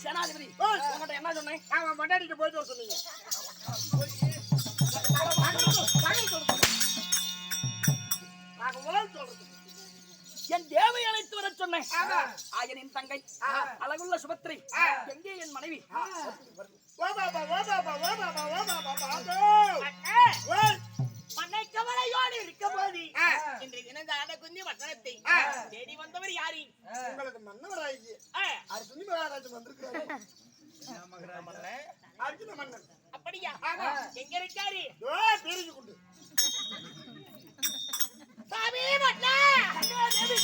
சேனாதிபதி உங்ககிட்ட என்ன சொன்னேன்? அவன் மண்டாடிக்கு போயிட்டு வர சொன்னீங்க. என் தேவை அழைத்து வர சொன்னேன். ஆயனின் தங்கை அழகுள்ள சுபத்திரை எங்கே என் மனைவி? மன்னை கவலையோடு இருக்க போது இன்றைய தினதான குந்தி வசனத்தை தேடி வந்தவர் யாரு? உங்களுக்கு மன்னவராகி அர்ஜுனி மகாராஜ் வந்திருக்காரு. அர்ஜுன மன்னன். அப்படியா? எங்க இருக்காரு? பேருக்கு கொண்டு சாமி மன்னா தேவி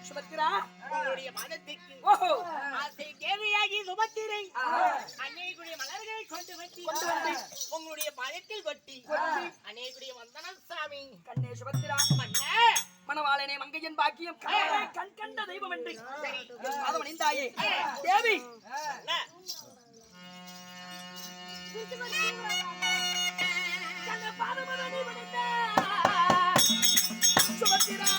சுபத்திரா உங்களுடைய மதத்திற்கு ஆசை தேவையாகி சுபத்திரை அநேகுடைய மலர்களை கொண்டு வந்து உங்களுடைய மதத்தில் கொட்டி அநேகுடைய வந்தனம் சாமி. கண்ணே சுபத்திரா மணவாளனே மங்கையன் பாக்கியம் கண் கண்ட தெய்வம் என்று பாதம் அணிந்தாயே தேவி சுபத்திரா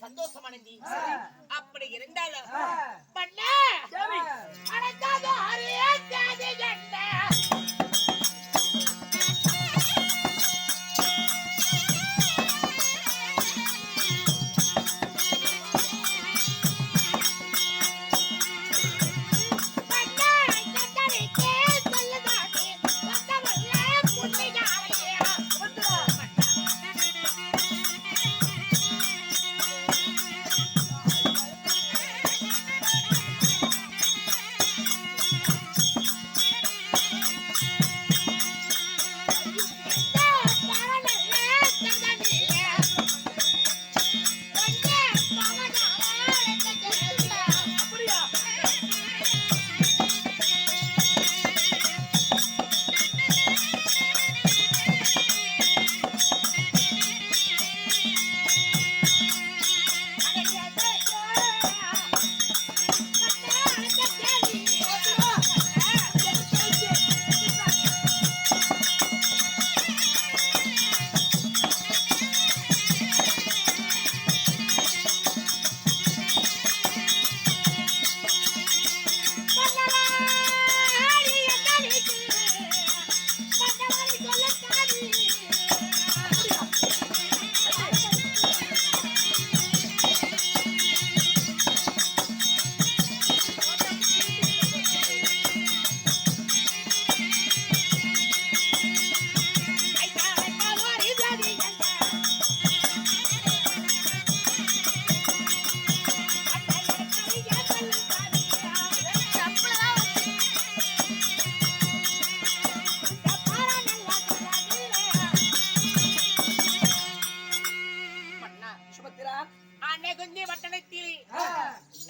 சந்தோஷம் அடைந்தி. அப்படி இருந்தாலும் தேவி அடைந்தாதோ அறியாதது என்ன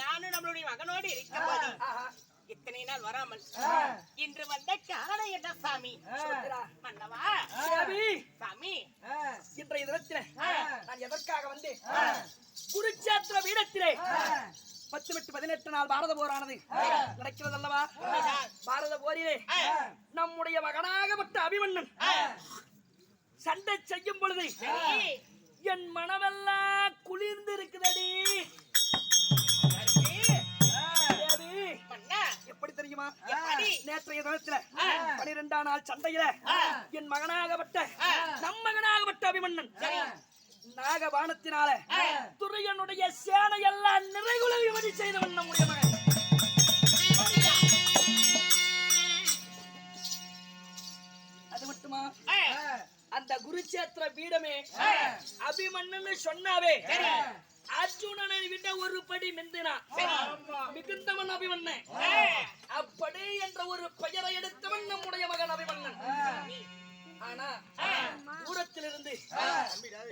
நானும் நம்மளுடைய மகனோடு இருக்கும்போது இத்தனை நாள் வராமல் இன்று வந்த காரணம் என்ன சாமி? மன்னவா சாமி, இன்றைய தினத்திலே நான் எதற்காக வந்தேன்? குருச்சேத்திர வீடத்திலே 10-18 நாள் பாரத போரானது நடக்கிறது அல்லவா? பாரத போரிலே நம்முடைய மகனாகப்பட்ட அபிமன்னன் சண்டை செய்யும் பொழுது என் மனமெல்லாம் குளிர்ந்து இருக்குதடி. எப்படி தெரியுமா? நேற்றைய தினத்துல 12ஆம் நாள் சண்டையில என் மகனாகப்பட்ட நம் மகனாகப்பட்ட அபிமன்னன் நாகபானத்தினால துரியனுடைய சேனையெல்லாம் நிறைகுல விமதி செய்தவன் நம்முடைய மகன். அது மட்டுமா? அந்த குருச்சேத்திர பீடமே அபிமன்னன் சொன்னாவே அர்ஜுனனை விட ஒரு படி மிந்தினா மிகுந்தவன் அபிமன்னன். அப்படி என்ற ஒரு பெயரை எடுத்தவன் நம்முடைய மகன் அபிமன்னன். ஆனா தூரத்திலிருந்து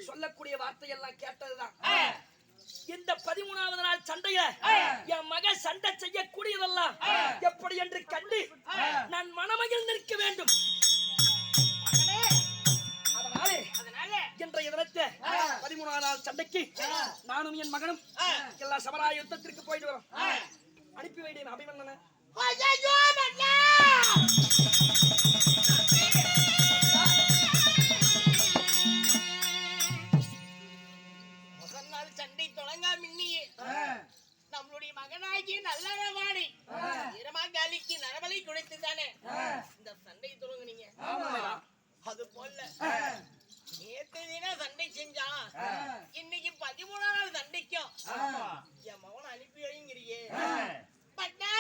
சொல்லக்கூடிய வார்த்தையெல்லாம் கேட்டதுதான். இந்த 13வது நாள் சண்டைய என் மகன் சண்டை செய்யக்கூடியதெல்லாம் எப்படி என்று கண்டு நான் மனமகிழ் நிற்க வேண்டும். அதனாலே இன்றைய தினத்தை 13ஆம் நாள் சண்டைக்கு நானும் என் மகனும் எல்லா சமராய யுத்தத்திற்கு போயிட்டு வரோம். அனுப்பி வைடேன் அபிமன்னனை. முதல் நாள் சண்டை தொடங்கா மின்னியே நம்மளுடைய மகனாகி நல்லவாணி இரமாகாலிக்கு நரபலி கொடுத்து தானே இந்த சண்டை தொடங்குனீங்க. அது போல நேற்று தினம் சண்டை செஞ்சான், இன்னைக்கு 13ஆம் நாள் சண்டைக்கும் என் மகன் அனுப்பி வைங்கிறியே. பட்டா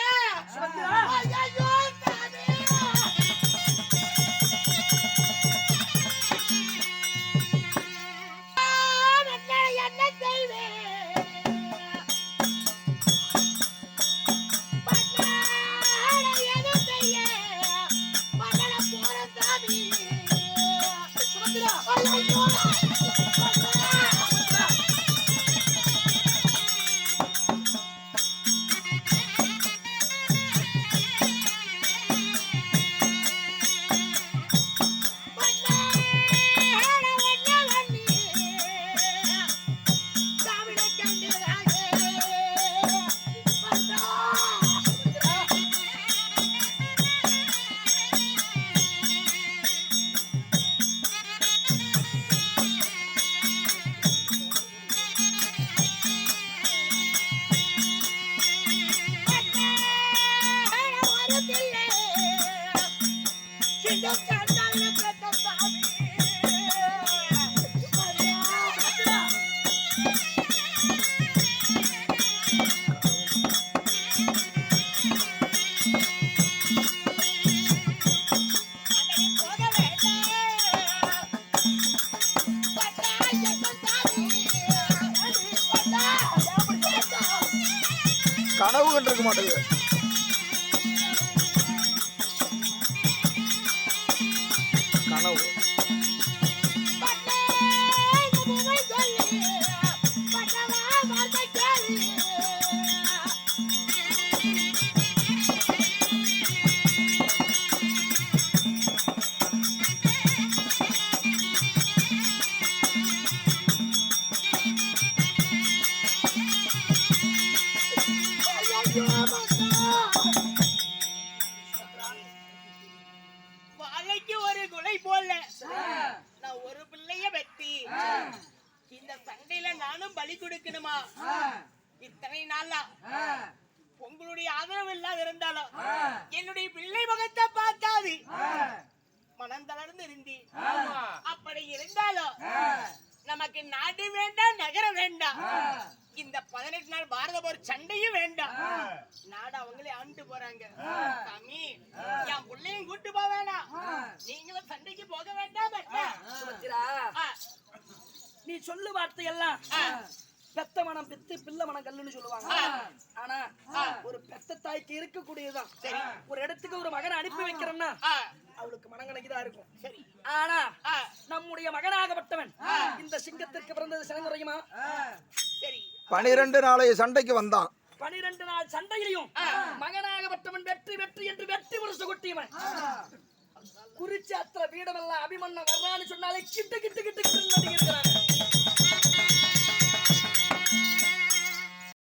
கனவு கண்டிருக்க மாட்டேங்குது. கனவு வாழைக்கு ஒரு குலை போல நான் ஒரு பிள்ளைய வெட்டி இந்த சண்டையில நானும் பலி கொடுக்கணுமா? இத்தனை நாளா உங்களுடைய ஆதரவு இல்லாத இருந்தாலும் என்னுடைய பிள்ளை முகத்தை பார்க்காது மனம் தளர்ந்து இருந்தி. அப்படி இருந்தாலும் நமக்கு நாடு வேண்டாம், நகரம் வேண்டாம், இந்த 18 நாள் பாரத போர் சண்டையும் வேண்டாம். நாடு அவங்களே ஆண்டு போறாங்க. சாமி, என் பிள்ளையும் கூட்டு போக வேணாம், நீங்களும் சண்டைக்கு போக வேண்டாம். சுபத்திரா, நீ சொல்லு வார்த்தை எல்லாம் பெத்த மனம் பித்து பிள்ளை மனம் கல்லுன்னு சொல்லுவாங்க. ஆனா ஒரு பெத்த தாய்க்கு இருக்கக்கூடியதுதான். ஒரு இடத்துக்கு ஒரு மகனை அனுப்பி வைக்கிறோம்னா அவளுக்கு மனங்கணக்குதான் இருக்கும். சரி, ஆனா நம்முடைய மகனாகப்பட்டவன் இந்த சிங்கத்திற்கு பிறந்தது சிறங்குறையுமா? சரி, 12 நாளைய சண்டைக்கு வந்தான். 12 நாள் சண்டையிலையும் மகனாகப்பட்டவன் வெற்றி வெற்றி என்று வெற்றி முரசு கொட்டியவன். குறிச்சி அத்தனை வீடமெல்லாம் அபிமன்னம் வர்றான்னு சொன்னாலே கிட்டு கிட்டு கிட்டு கிட்டு இருக்கிறாங்க.